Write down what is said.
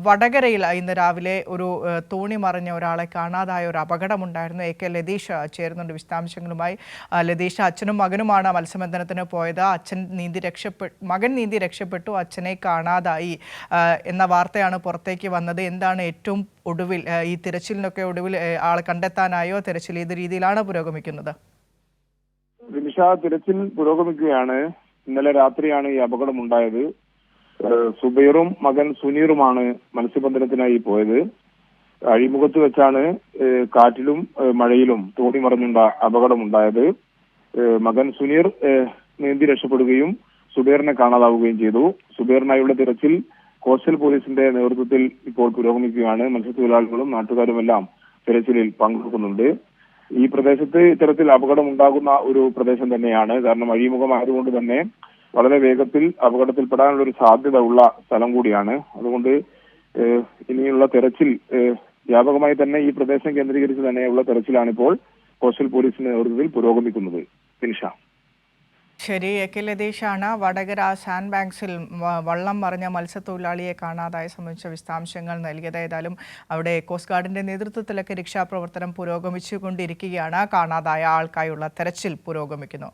വടകരയിൽ ഇന്ന് രാവിലെ ഒരു തോണി മറിഞ്ഞ ഒരാളെ കാണാതായ ഒരു അപകടമുണ്ടായിരുന്നു. AK ലതീഷ് ചേരുന്നുണ്ട് വിശദാംശങ്ങളുമായി. ലതീഷ്, അച്ഛനും മകനുമാണ് മത്സ്യബന്ധനത്തിന് പോയത്. മകൻ നീന്തി രക്ഷപ്പെട്ടു, അച്ഛനെ കാണാതായി എന്ന വാർത്തയാണ് പുറത്തേക്ക് വന്നത്. എന്താണ് ഏറ്റവും ഒടുവിൽ ഈ തിരച്ചിലിനൊക്കെ ഒടുവിൽ ആളെ കണ്ടെത്താനായോ? തിരച്ചിൽ ഏത് രീതിയിലാണ് പുരോഗമിക്കുന്നത്? തിരച്ചിൽ പുരോഗമിക്കുകയാണ്. ഇന്നലെ രാത്രിയാണ് ഈ അപകടമുണ്ടായത്. സുബൈറും മകൻ സുനീറുമാണ് മത്സ്യബന്ധനത്തിനായി പോയത്. അഴിമുഖത്ത് വെച്ചാണ് കാറ്റിലും മഴയിലും തോണി മറിഞ്ഞുണ്ട അപകടമുണ്ടായത്. മകൻ സുനീർ നീന്തി രക്ഷപ്പെടുകയും സുബൈറിനെ കാണാതാവുകയും ചെയ്തു. സുബൈറിനായുള്ള തിരച്ചിൽ കോസ്റ്റൽ പോലീസിന്റെ നേതൃത്വത്തിൽ ഇപ്പോൾ പുരോഗമിക്കുകയാണ്. മത്സ്യത്തൊഴിലാളികളും നാട്ടുകാരുമെല്ലാം തിരച്ചിലിൽ പങ്കെടുക്കുന്നുണ്ട്. ഈ പ്രദേശത്ത് ഇത്തരത്തിൽ അപകടം ഉണ്ടാകുന്ന ഒരു പ്രദേശം തന്നെയാണ്. കാരണം അഴിമുഖമായതുകൊണ്ട് തന്നെ വളരെ വേഗത്തിൽ അപകടത്തിൽപ്പെടാനുള്ള ഒരു സാധ്യത ഉള്ള സ്ഥലം കൂടിയാണ്. അതുകൊണ്ട് ഇനിയുള്ള തെരച്ചിൽ വ്യാപകമായി തന്നെ ഈ പ്രദേശം കേന്ദ്രീകരിച്ച് തന്നെയുള്ള തെരച്ചിലാണിപ്പോൾ കോസ്റ്റൽ പോലീസിന്റെ നേതൃത്വത്തിൽ പുരോഗമിക്കുന്നത്. ഫിനിഷ. ശരി, AK ലതീഷാണ് വടകര സാൻഡ് ബാങ്ക്സിൽ വള്ളം മറിഞ്ഞ മത്സ്യത്തൊഴിലാളിയെ കാണാതായ സംബന്ധിച്ച വിശദാംശങ്ങൾ നൽകിയത്. ഏതായാലും അവിടെ കോസ്റ്റ് ഗാർഡിന്റെ നേതൃത്വത്തിലൊക്കെ രക്ഷാപ്രവർത്തനം പുരോഗമിച്ചുകൊണ്ടിരിക്കുകയാണ്. കാണാതായ ആൾക്കായുള്ള തെരച്ചിൽ പുരോഗമിക്കുന്നു.